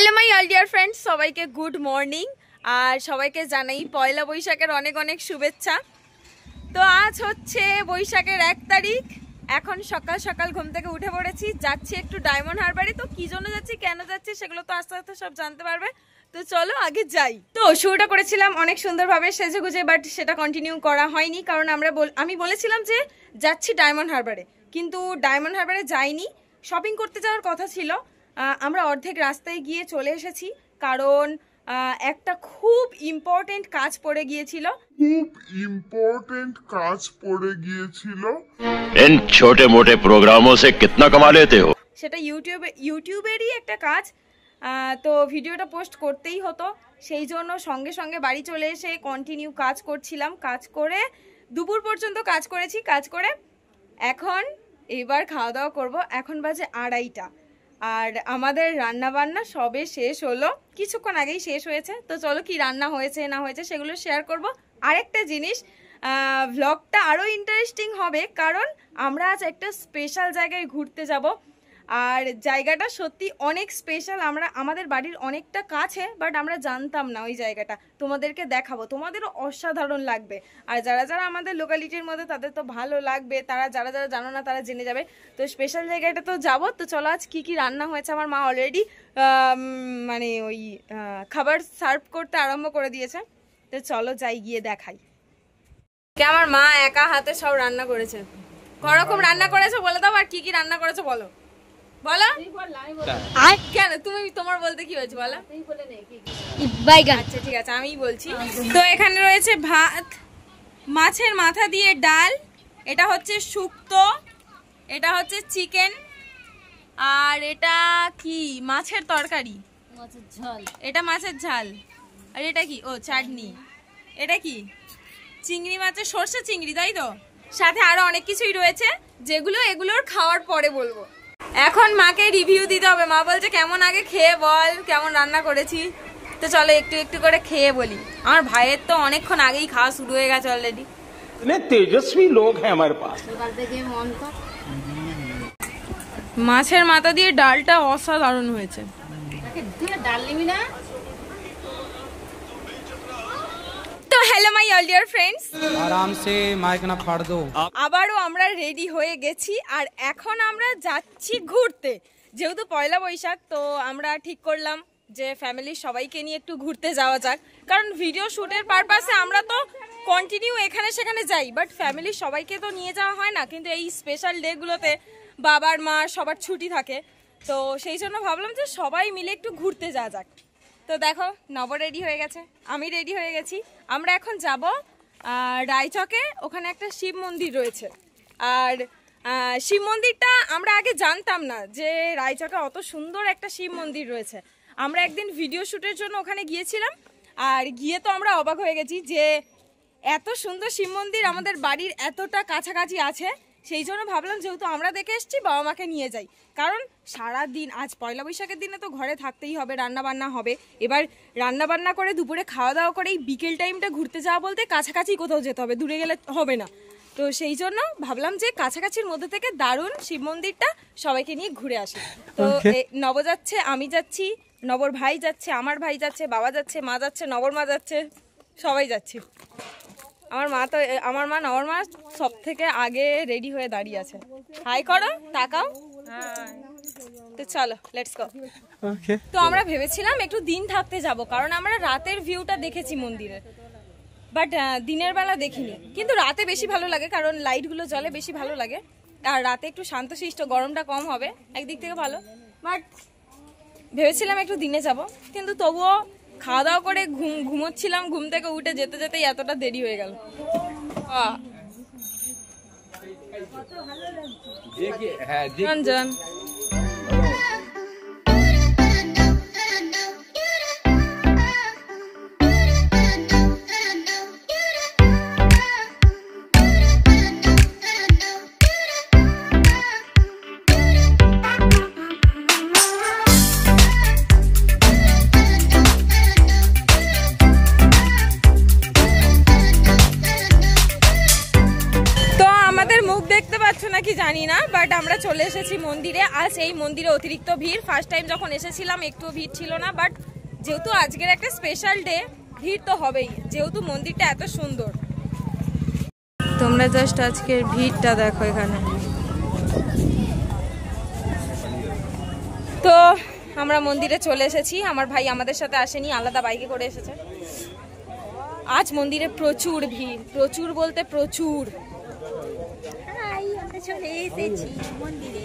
Hello my all dear friends, সবাইকে good morning. আর সবাইকে জানাই পয়লা বৈশাখের অনেক অনেক শুভেচ্ছা। তো আজ হচ্ছে বৈশাখের 1 তারিখ। এখন সকাল সকাল ঘুম থেকে উঠে পড়েছি, যাচ্ছি একটু ডায়মন্ড হারবারে। তো কি জন্য যাচ্ছি, কেন যাচ্ছি, সেগুলো তো আস্তে আস্তে সব জানতে পারবে। তো চলো আগে যাই। তো শুরুটা করেছিলাম অনেক সুন্দরভাবে সেজে গুজে, বাট সেটা কন্টিনিউ করা হয়নি, কারণ আমি বলেছিলাম যে যাচ্ছি ডায়মন্ড হারবারে, কিন্তু ডায়মন্ড হারবারে যাইনি। শপিং করতে যাওয়ার কথা ছিল, আমরা অর্ধেক রাস্তায় গিয়ে চলে এসেছি, কারণ একটা খুব ইম্পর্টেন্ট কাজ পড়ে গিয়েছিল। इन छोटे मोटे प्रोग्रामों से कितना कमा लेते हो? সেটা ইউটিউবেরই একটা কাজ, তো ভিডিওটা পোস্ট করতেই হতো, সেই জন্য সঙ্গে সঙ্গে বাড়ি চলে এসে কন্টিনিউ কাজ করছিলাম। কাজ করে দুপুর পর্যন্ত কাজ করেছি। কাজ করে এখন এবার খাওয়া দাওয়া করবো। এখন বাজে 2:30টা, আর আমাদের রান্না বান্না সবে শেষ হলো, কিছুক্ষণ আগেই শেষ হয়েছে। তো চলো কি রান্না হয়েছে না হয়েছে সেগুলো শেয়ার করব। আরেকটা জিনিস, ভ্লগটা আরও ইন্টারেস্টিং হবে, কারণ আমরা আজ একটা স্পেশাল জায়গায় ঘুরতে যাব। আর জায়গাটা সত্যি অনেক স্পেশাল। আমাদের বাড়ির অনেকটা কাছে, বাট আমরা জানতাম না ওই জায়গাটা। তোমাদেরকে দেখাবো, তোমাদেরও অসাধারণ লাগবে। আর যারা যারা আমাদের লোকালিটির মধ্যে, তাদের তো ভালো লাগবে। যারা যারা জানো না তারা জেনে যাবে। তো স্পেশাল জায়গাটা তো যাবো। তো চলো আজ কি কি রান্না হয়েছে। আমার মা অলরেডি মানে ওই খাবার সার্ভ করতে আরম্ভ করে দিয়েছে। তো চলো যাই, গিয়ে দেখাই। আমার মা একা হাতে সব রান্না করেছে। করকম রান্না করেছে বলে দাও, আর কি কি রান্না করেছে বলো বলো। কেন তুমি, তোমার বলতে কি হয়েছে বলো। আচ্ছা ঠিক আছে, আমিই বলছি। তো এখানে রয়েছে ভাত, মাছের মাথা দিয়ে ডাল, এটা হচ্ছে শুক্তো, এটা হচ্ছে চিকেন, আর এটা কি মাছের তরকারি, এটা মাছের ঝাল, আর এটা কি ও চাটনি, এটা কি চিংড়ি মাছের সর্ষে চিংড়ি, তাই তো। সাথে আরো অনেক কিছুই রয়েছে, যেগুলো এগুলোর খাওয়ার পরে বলবো। এখন মাকে রিভিউ দিতে হবে। মা বলছে কেমন, আগে খেয়ে বল কেমন রান্না করেছি। তো চলো একটু একটু করে খেয়ে বলি। আমার ভাইয়ের তো অনেকক্ষণ আগেই খাওয়া শুরু হয়ে গেছে অলরেডি। তেজস্বী লোক হ্যাঁ আমার পাশ। মাছের মাথা দিয়ে ডালটা অসাধারণ হয়েছে। তো hello my all dear friends, আরাম সে মাইক না ফাড় দো। আবারও আমরা রেডি হয়ে গেছি, আর এখন আমরা যাচ্ছি ঘুরতে। যেহেতু পয়লা বৈশাখ, তো আমরা ঠিক করলাম যে ফ্যামিলির সবাইকে নিয়ে একটু ঘুরতে যাওয়া যাক। কারণ ভিডিও শুটের পারপাসে আমরা তো কন্টিনিউ এখানে সেখানে যাই, বাট ফ্যামিলির সবাইকে তো নিয়ে যাওয়া হয় না। কিন্তু এই স্পেশাল ডেগুলোতে বাবার মা সবার ছুটি থাকে, তো সেই জন্য ভাবলাম যে সবাই মিলে একটু ঘুরতে যাওয়া যাক। তো দেখো নব রেডি হয়ে গেছে, আমি রেডি হয়ে গেছি। আমরা এখন যাব রায়চকে, ওখানে একটা শিব মন্দির রয়েছে। আর শিব মন্দিরটা আমরা আগে জানতাম না যে রায়চকে অত সুন্দর একটা শিব মন্দির রয়েছে। আমরা একদিন ভিডিও শ্যুটের জন্য ওখানে গিয়েছিলাম, আর গিয়ে তো আমরা অবাক হয়ে গেছি যে এত সুন্দর শিব মন্দির আমাদের বাড়ির এতটা কাছাকাছি আছে। সেই জন্য ভাবলাম যেহেতু আমরা দেখে এসেছি, বাবা মাকে নিয়ে যাই। কারণ সারা দিন, আজ পয়লা বৈশাখের দিনে তো ঘরে থাকতেই হবে, রান্না বান্না হবে। এবার রান্না বান্না করে দুপুরে খাওয়া দাওয়া করে এই বিকেল টাইমটা ঘুরতে যাওয়া বলতে কাছাকাছি কোথাও যেতে হবে, দূরে গেলে হবে না। তো সেই জন্য ভাবলাম যে কাছাকাছির মধ্যে থেকে দারুণ শিব মন্দিরটা সবাইকে নিয়ে ঘুরে আসি। তো নব যাচ্ছে, আমি যাচ্ছি, নবর ভাই যাচ্ছে, আমার ভাই যাচ্ছে, বাবা যাচ্ছে, মা যাচ্ছে, নবর মা যাচ্ছে, সবাই যাচ্ছি। আমার মা নবর মা সব থেকে আগে রেডি হয়ে দাঁড়িয়ে আছে। হাই করো, তাকাও। তো চলো লেটস গো। তো আমরা ভেবেছিলাম একটু দিন থাকতে যাব, কারণ আমরা রাতের ভিউটা দেখেছি মন্দিরের, বাট দিনের বেলা দেখিনি। কিন্তু রাতে বেশি ভালো লাগে, কারণ লাইটগুলো জ্বলে, বেশি ভালো লাগে। আর রাতে একটু শান্তশিষ্ট, গরমটা কম হবে, একদিক থেকে ভালো। বাট ভেবেছিলাম একটু দিনে যাব, কিন্তু তবুও খাওয়া দাওয়া করে ঘুমোচ্ছিলাম, ঘুম থেকে উঠে যেতে যেতেই এতটা দেরি হয়ে গেল। জন নাকি জানি জানি না, বাট আমরা চলে এসেছি মন্দিরে। আজ এই মন্দিরে অতিরিক্ত ভিড়, ফার্স্ট টাইম যখন এসেছিলাম একটু ভিড় ছিল না, বাট যেহেতু আজকের একটা স্পেশাল ডে ভিড় তো হবেই, যেহেতু মন্দিরটা এত সুন্দর। তোমরা জাস্ট আজকের ভিড়টা দেখো এখানে। তো আমরা মন্দিরে চলে এসেছি, আমার ভাই আমাদের সাথে আসেনি, আলাদা বাইকে করে এসেছে। আজ মন্দিরে প্রচুর ভিড়, প্রচুর বলতে প্রচুর। আমরা চলে এসেছি মন্দিরে।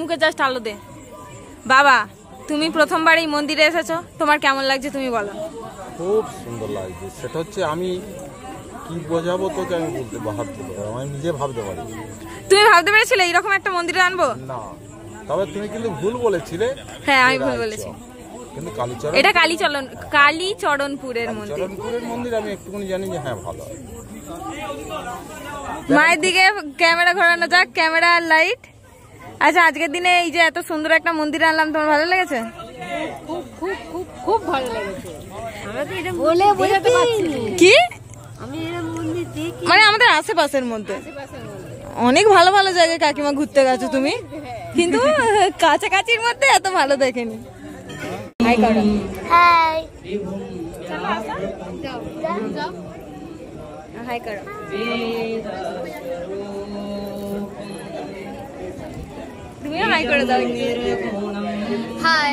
মুখে জাস্ট আলো দে। বাবা, তুমি প্রথমবার এই মন্দিরে এসেছো, তোমার কেমন লাগছে তুমি বলো। খুব সুন্দর লাগছে। সেটা হচ্ছে আমি কি বোঝাবো তোকে, আমি বলতে ভাবতে পারি, আমি নিজে ভাবতে পারি। তুমি ভাবতে পেরেছিলে এইরকম একটা মন্দিরে আনবো? না, তবে তুমি কিন্তু ভুল বলেছিলে। হ্যাঁ, আমি ভুল বলেছি, কিন্তু কালীচরণ, এটা কালীচরণপুরের মন্দির। কালীচরণপুরের মন্দির আমি একটুখানি জানি যে হ্যাঁ ভালো। মায়ের দিকে ক্যামেরা ঘোরানো যাক, ক্যামেরা আর লাইট। আচ্ছা, আজকের দিনে এই যে এত সুন্দর একটা মন্দিরে আনলাম, তোমার ভালো লেগেছে? খুব খুব খুব খুব ভালো লেগেছে। আমরা তো এটা বলে বোঝাতে পারছি না। কি আমি এরকম মন্দির দেখি, মানে আমাদের আশেপাশের মধ্যে অনেক ভালো ভালো জায়গায় কাকিমা ঘুরতে গেছো তুমি, কিন্তু কাছাকাছির মধ্যে এত ভালো দেখেনি। হাই করো। হাই হাই করো। তুমিও হাই করে দাও। হাই।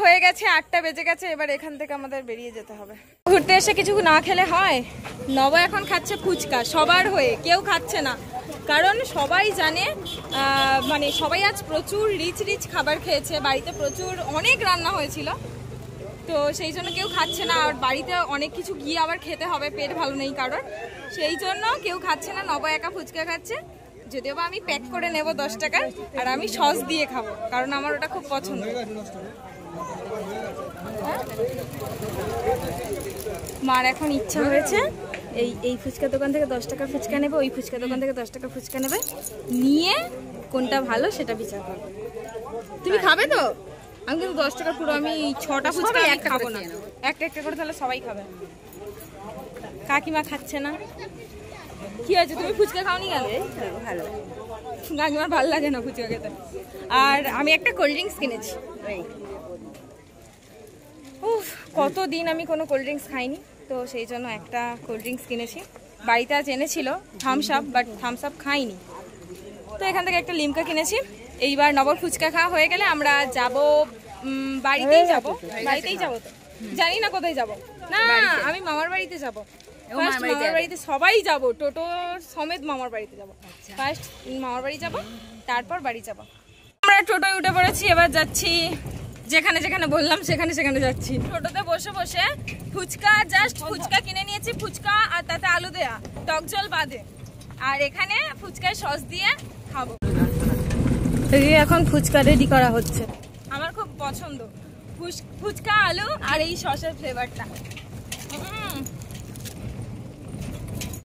হয়ে গেছে, 8টা বেজে গেছে, এবার এখান থেকে আমাদের বেরিয়ে যেতে হবে। ঘুরতে এসে কিছু না খেলে হয়? নব এখন খাচ্ছে ফুচকা, সবার হয়ে, কেউ খাচ্ছে না, কারণ সবাই জানে মানে সবাই আজ প্রচুর রিচ রিচ খাবার খেয়েছে, বাড়িতে প্রচুর অনেক রান্না হয়েছিল, তো সেই জন্য কেউ খাচ্ছে না। আর বাড়িতে অনেক কিছু গিয়ে আবার খেতে হবে, পেট ভালো নেই কারণ, সেই জন্য কেউ খাচ্ছে না। নব একা ফুচকা খাচ্ছে, যদিও বা আমি প্যাক করে নেব 10 টাকা, আর আমি সস দিয়ে খাবো কারণ আমার ওটা খুব পছন্দ। মার এখন ইচ্ছা হয়েছে এই ফুচকা দোকান থেকে 10 টাকা ফুচকা নেবে, ওই ফুচকা দোকান থেকে 10 টাকা ফুচকা নেবে, নিয়ে কোনটা ভালো সেটা বিচার করবে। তুমি খাবে তো? আমি কিন্তু 10 টাকা পুরো, আমি 6টা ফুচকা একটা খাবো না, একটা একটা করে, তাহলে সবাই খাবে। কাকিমা খাচ্ছে না, কি হয়েছে? তুমি ফুচকা খাওনি কেন? ভালো, কাকিমার ভালো লাগে না ফুচকা খেতে। আর আমি একটা কোল্ড ড্রিঙ্কস কিনেছি। উফ, কতদিন আমি কোনো কোল্ড ড্রিঙ্কস খাইনি, তো সেই জন্য একটা কোল্ড ড্রিঙ্কস কিনেছি। বাড়িতে আজ এনেছিল Thums Up, but Thums Up খাইনি, তো এখান থেকে একটা লিমকা কিনেছি। এইবার নবর ফুচকা খাওয়া হয়ে গেলে আমরা যাব বাড়িতেই যাব, বাড়িতেই যাব, তো জানি না কোথায় যাব। না, আমি মামার বাড়িতে যাব। ফার্স্ট মামার বাড়িতে সবাই যাব, টোটো সমেত মামার বাড়িতে যাব। ফার্স্ট মামার বাড়ি যাব, তারপর বাড়ি যাব। আমরা টোটোয় উঠে পড়েছি, এবার যাচ্ছি যেখানে যেখানে বললাম সেখানে সেখানে যাচ্ছি। টোটোতে বসে বসে ফুচকা, জাস্ট ফুচকা কিনে নিয়েছি, ফুচকা আর তাতে আলু দেয়া, টক জল বাদে, আর এখানে ফুচকায় সস দিয়ে খাবো। এখন ফুচকা রেডি করা হচ্ছে। আমার খুব পছন্দ ফুচকা আলু আর এই সসের ফ্লেভারটা।